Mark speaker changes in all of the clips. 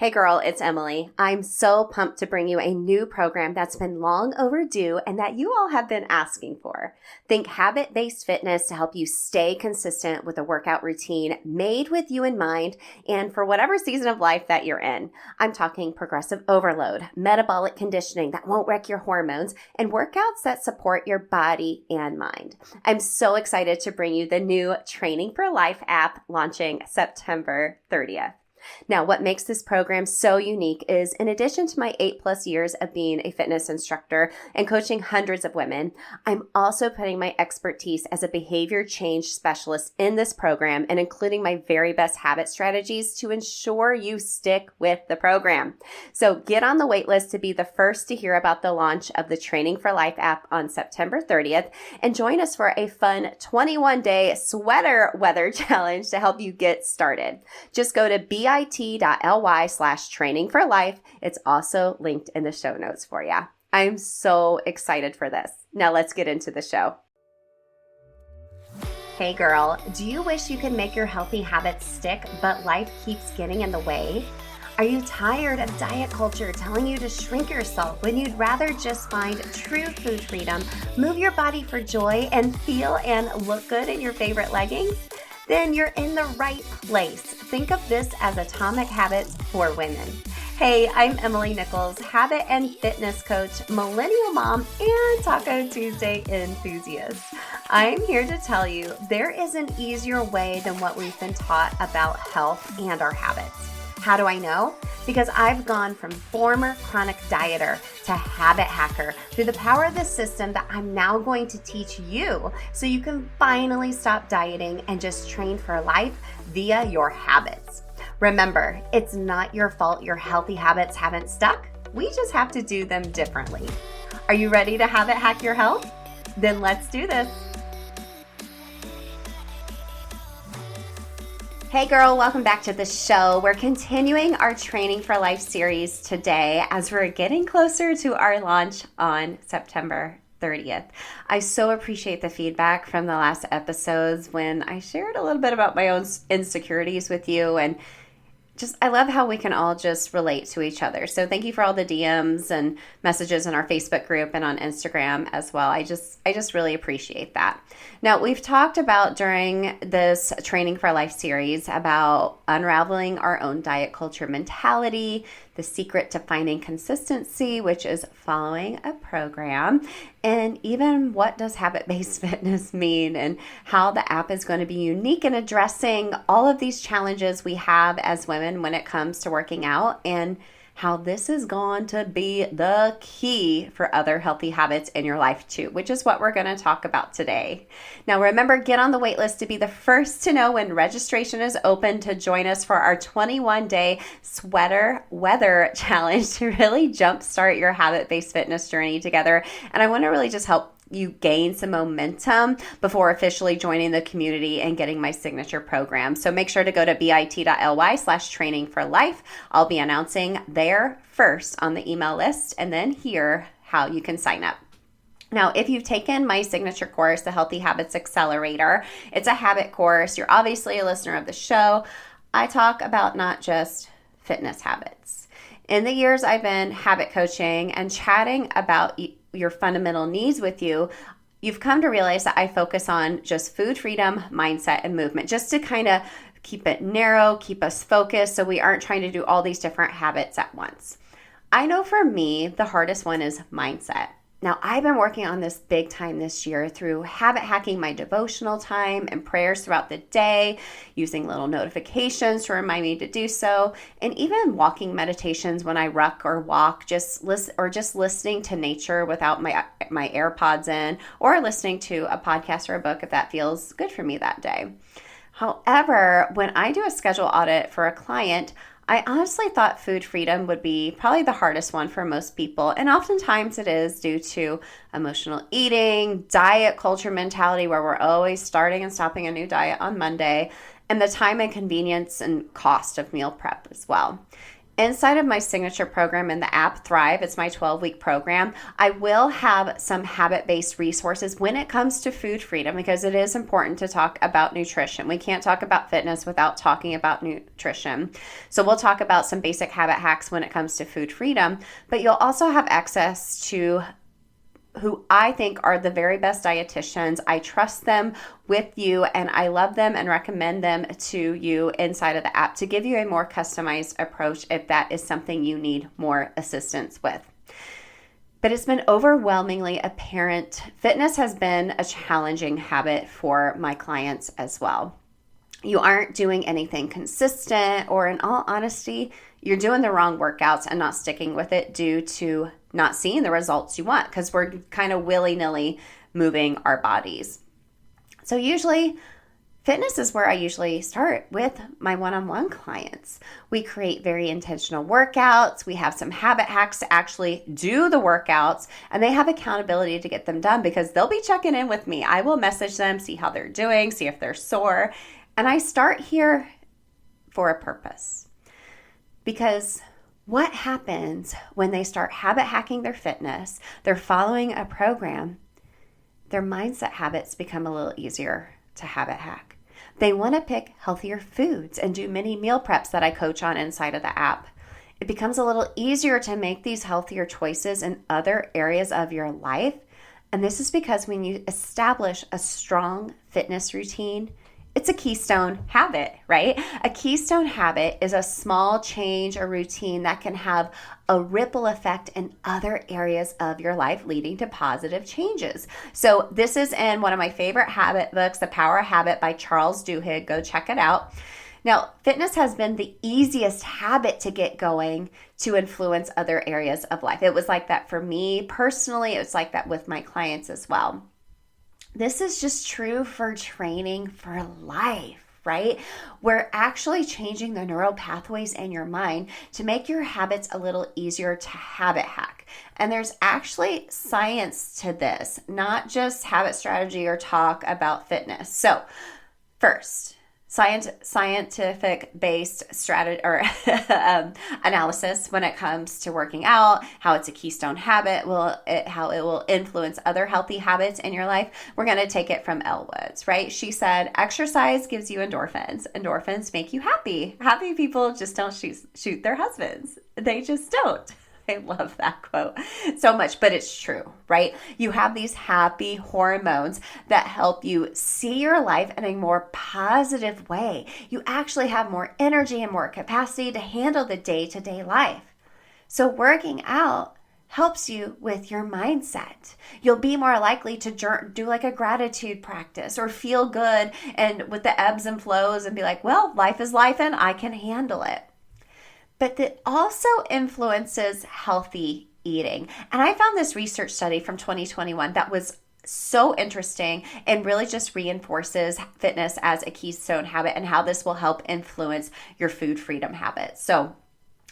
Speaker 1: Hey girl, it's Emily. I'm so pumped to bring you a new program that's been long overdue and that you all have been asking for. Think habit-based fitness to help you stay consistent with a workout routine made with you in mind and for whatever season of life that you're in. I'm talking progressive overload, metabolic conditioning that won't wreck your hormones, and workouts that support your body and mind. I'm so excited to bring you the new Training for Life app launching September 30th. Now, what makes this program so unique is in addition to my 8+ years of being a fitness instructor and coaching hundreds of women, I'm also putting my expertise as a behavior change specialist in this program and including my very best habit strategies to ensure you stick with the program. So get on the wait list to be the first to hear about the launch of the Training for Life app on September 30th and join us for a fun 21-day sweater weather challenge to help you get started. Just go to bit.ly/training for life. It's also linked in the show notes for you. I'm so excited for this. Now let's get into the show. Hey girl, do you wish you could make your healthy habits stick, but life keeps getting in the way? Are you tired of diet culture telling you to shrink yourself when you'd rather just find true food freedom, move your body for joy, and feel and look good in your favorite leggings? Then you're in the right place. Think of this as Atomic Habits for women. Hey, I'm Emily Nichols, habit and fitness coach, millennial mom, and Taco Tuesday enthusiast. I'm here to tell you there is an easier way than what we've been taught about health and our habits. How do I know? Because I've gone from former chronic dieter to habit hacker through the power of the system that I'm now going to teach you so you can finally stop dieting and just train for life via your habits. Remember, it's not your fault your healthy habits haven't stuck. We just have to do them differently. Are you ready to habit hack your health? Then let's do this. Hey girl, welcome back to the show. We're continuing our Training for Life series today as we're getting closer to our launch on September 30th. I so appreciate the feedback from the last episodes when I shared a little bit about my own insecurities with you, and I love how we can all just relate to each other. So thank you for all the DMs and messages in our Facebook group and on Instagram as well. I just really appreciate that. Now, we've talked about during this Training for Life series about unraveling our own diet culture mentality, the secret to finding consistency, which is following a program, and even what does habit-based fitness mean and how the app is going to be unique in addressing all of these challenges we have as women when it comes to working out, and how this is going to be the key for other healthy habits in your life too, which is what we're going to talk about today. Now, remember, get on the wait list to be the first to know when registration is open to join us for our 21-day sweater weather challenge to really jumpstart your habit-based fitness journey together. And I want to really just help you gain some momentum before officially joining the community and getting my signature program. So make sure to go to bit.ly/training for life. I'll be announcing there first on the email list and then here how you can sign up. Now, if you've taken my signature course, the Healthy Habits Accelerator, it's a habit course. You're obviously a listener of the show. I talk about not just fitness habits. In the years I've been habit coaching and chatting about your fundamental needs with you, you've come to realize that I focus on just food freedom, mindset, and movement, just to kind of keep it narrow, keep us focused so we aren't trying to do all these different habits at once. I know for me, the hardest one is mindset. Now, I've been working on this big time this year through habit hacking my devotional time and prayers throughout the day, using little notifications to remind me to do so, and even walking meditations when I ruck or walk, just listening to nature without my AirPods in, or listening to a podcast or a book if that feels good for me that day. However, when I do a schedule audit for a client, I honestly thought food freedom would be probably the hardest one for most people, and oftentimes it is due to emotional eating, diet culture mentality where we're always starting and stopping a new diet on Monday, and the time and convenience and cost of meal prep as well. inside of my signature program in the app Thrive, it's my 12-week program, I will have some habit-based resources when it comes to food freedom, because it is important to talk about nutrition. We can't talk about fitness without talking about nutrition. So we'll talk about some basic habit hacks when it comes to food freedom, but you'll also have access to who I think are the very best dietitians. I trust them with you, and I love them and recommend them to you inside of the app to give you a more customized approach if that is something you need more assistance with. But it's been overwhelmingly apparent fitness has been a challenging habit for my clients as well. You aren't doing anything consistent, or in all honesty, you're doing the wrong workouts and not sticking with it due to not seeing the results you want, because we're kind of willy-nilly moving our bodies. So usually, fitness is where I usually start with my one-on-one clients. We create very intentional workouts. We have some habit hacks to actually do the workouts, and they have accountability to get them done because they'll be checking in with me. I will message them, see how they're doing, see if they're sore. And I start here for a purpose, because what happens when they start habit hacking their fitness, they're following a program, their mindset habits become a little easier to habit hack. They want to pick healthier foods and do mini meal preps that I coach on inside of the app. It becomes a little easier to make these healthier choices in other areas of your life. And this is because when you establish a strong fitness routine, it's a keystone habit, right? A keystone habit is a small change or routine that can have a ripple effect in other areas of your life, leading to positive changes. So this is in one of my favorite habit books, The Power of Habit by Charles Duhigg. Go check it out. Now, fitness has been the easiest habit to get going to influence other areas of life. It was like that for me personally. It was like that with my clients as well. This is just true for training for life, right? We're actually changing the neural pathways in your mind to make your habits a little easier to habit hack. And there's actually science to this, not just habit strategy or talk about fitness. So first, scientific-based strategy or analysis when it comes to working out, how it's a keystone habit, how it will influence other healthy habits in your life. We're going to take it from Elle Woods, right? She said, exercise gives you endorphins. Endorphins make you happy. Happy people just don't shoot their husbands. They just don't. I love that quote so much, but it's true, right? You have these happy hormones that help you see your life in a more positive way. You actually have more energy and more capacity to handle the day-to-day life. So working out helps you with your mindset. You'll be more likely to do like a gratitude practice or feel good and with the ebbs and flows and be like, well, life is life and I can handle it. But that also influences healthy eating. And I found this research study from 2021 that was so interesting and really just reinforces fitness as a keystone habit and how this will help influence your food freedom habits. So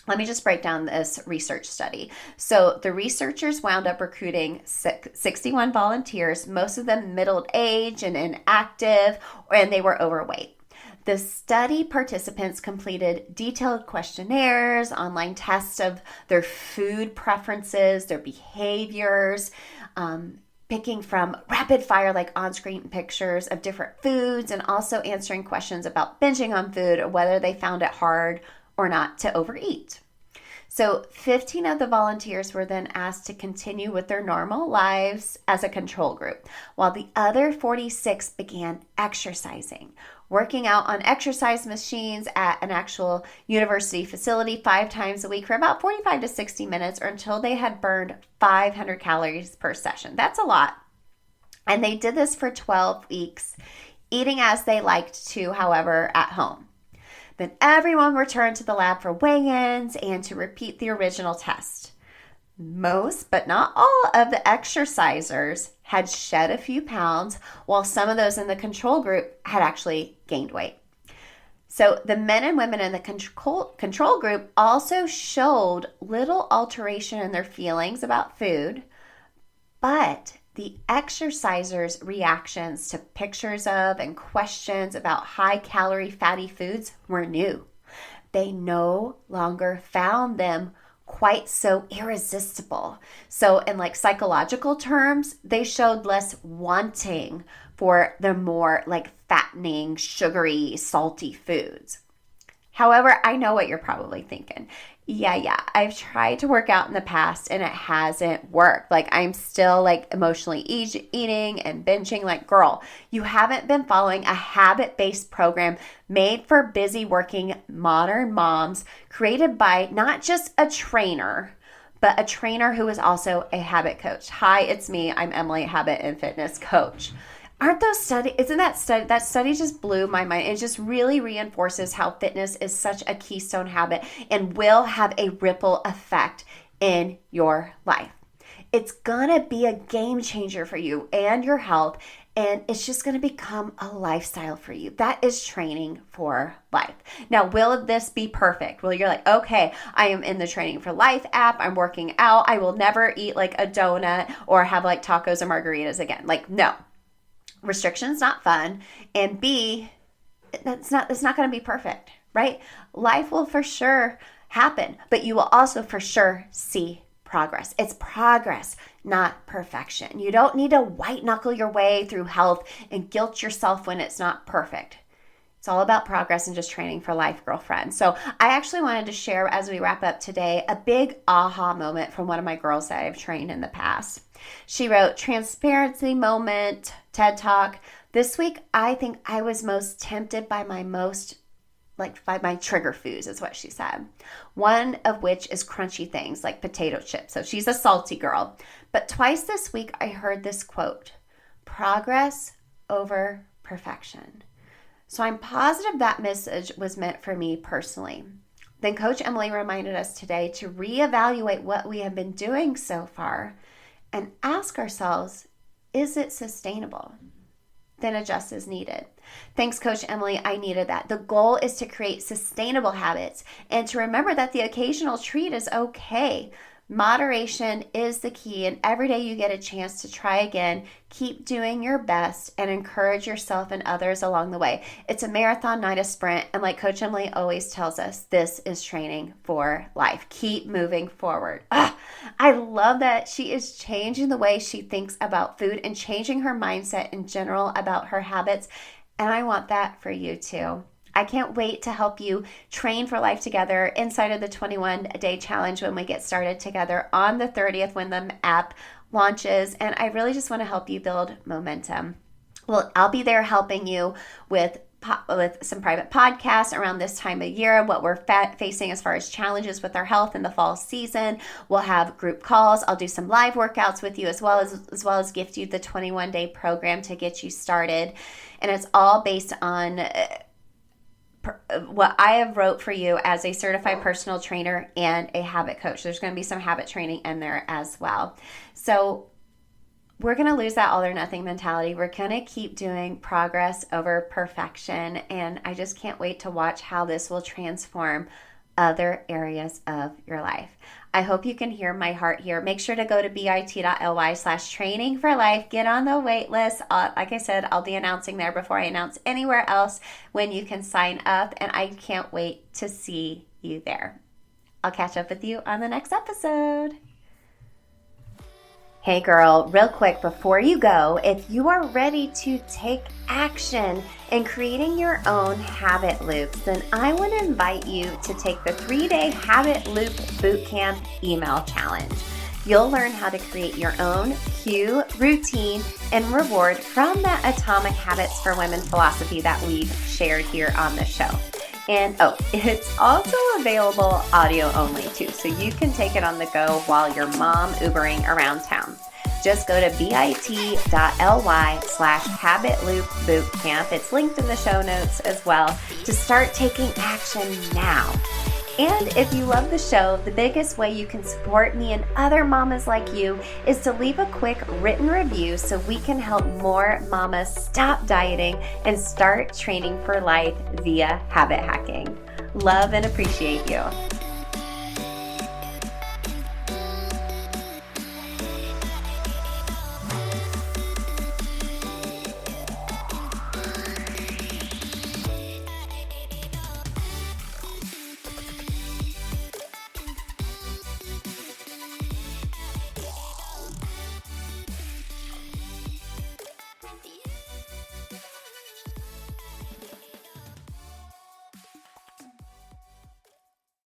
Speaker 1: let me just break down this research study. So the researchers wound up recruiting 61 volunteers, most of them middle-aged and inactive, and they were overweight. The study participants completed detailed questionnaires, online tests of their food preferences, their behaviors, picking from rapid fire like on-screen pictures of different foods, and also answering questions about binging on food or whether they found it hard or not to overeat. So 15 of the volunteers were then asked to continue with their normal lives as a control group, while the other 46 began exercising, working out on exercise machines at an actual university facility 5 times a week for about 45 to 60 minutes, or until they had burned 500 calories per session. That's a lot. And they did this for 12 weeks, eating as they liked to, however, at home. Then everyone returned to the lab for weigh-ins and to repeat the original test. Most, but not all, of the exercisers had shed a few pounds, while some of those in the control group had actually gained weight. So the men and women in the control group also showed little alteration in their feelings about food, but the exercisers' reactions to pictures of and questions about high-calorie fatty foods were new. they no longer found them quite so irresistible. So in like psychological terms, they showed less wanting for the more like fattening, sugary, salty foods. However, I know what you're probably thinking. Yeah, I've tried to work out in the past and it hasn't worked. Like I'm still like emotionally eating and binging. Like, girl, you haven't been following a habit-based program made for busy working modern moms, created by not just a trainer, but a trainer who is also a habit coach. Hi, it's me. I'm Emily, habit and fitness coach. Aren't those studies, isn't that study just blew my mind. It just really reinforces how fitness is such a keystone habit and will have a ripple effect in your life. It's gonna be a game changer for you and your health, and it's just gonna become a lifestyle for you. That is training for life. Now, will this be perfect? Well, you're like, okay, I am in the Training for Life app. I'm working out. I will never eat like a donut or have like tacos and margaritas again. Like, no. Restriction's not fun, and B, it's not going to be perfect, right? Life will for sure happen, but you will also for sure see progress. It's progress, not perfection. You don't need to white knuckle your way through health and guilt yourself when it's not perfect. It's all about progress and just training for life, girlfriend. So I actually wanted to share, as we wrap up today, a big aha moment from one of my girls that I've trained in the past. She wrote, transparency moment, TED Talk. This week, I think I was most tempted by by my trigger foods, is what she said. One of which is crunchy things like potato chips. So she's a salty girl. But twice this week, I heard this quote, progress over perfection. So I'm positive that message was meant for me personally. Then Coach Emily reminded us today to reevaluate what we have been doing so far and ask ourselves, is it sustainable? Then adjust as needed. Thanks, Coach Emily. I needed that. The goal is to create sustainable habits and to remember that the occasional treat is okay. Moderation is the key, and every day you get a chance to try again. Keep doing your best and encourage yourself and others along the way. It's a marathon, not a sprint, and like Coach Emily always tells us, this is training for life. Keep moving forward. I love that she is changing the way she thinks about food and changing her mindset in general about her habits, and I want that for you too. I can't wait to help you train for life together inside of the 21-day challenge when we get started together on the 30th when the app launches. And I really just want to help you build momentum. Well, I'll be there helping you with some private podcasts around this time of year, what we're facing as far as challenges with our health in the fall season. We'll have group calls. I'll do some live workouts with you as well as gift you the 21-day program to get you started. And it's all based on what I have wrote for you as a certified personal trainer and a habit coach. There's going to be some habit training in there as well. So we're going to lose that all or nothing mentality. We're going to keep doing progress over perfection. And I just can't wait to watch how this will transform other areas of your life. I hope you can hear my heart here. Make sure to go to bit.ly/training for life. Get on the wait list. Like I said, I'll be announcing there before I announce anywhere else when you can sign up. And I can't wait to see you there. I'll catch up with you on the next episode. Hey girl, real quick before you go, if you are ready to take action in creating your own habit loops, then I want to invite you to take the 3-day Habit Loop Bootcamp email challenge. You'll learn how to create your own cue, routine, and reward from that Atomic Habits for Women philosophy that we've shared here on the show. And it's also available audio only too, so you can take it on the go while you're mom Ubering around town. Just go to bit.ly/habitloopbootcamp. It's linked in the show notes as well to start taking action now. And if you love the show, the biggest way you can support me and other mamas like you is to leave a quick written review so we can help more mamas stop dieting and start training for life via habit hacking. Love and appreciate you.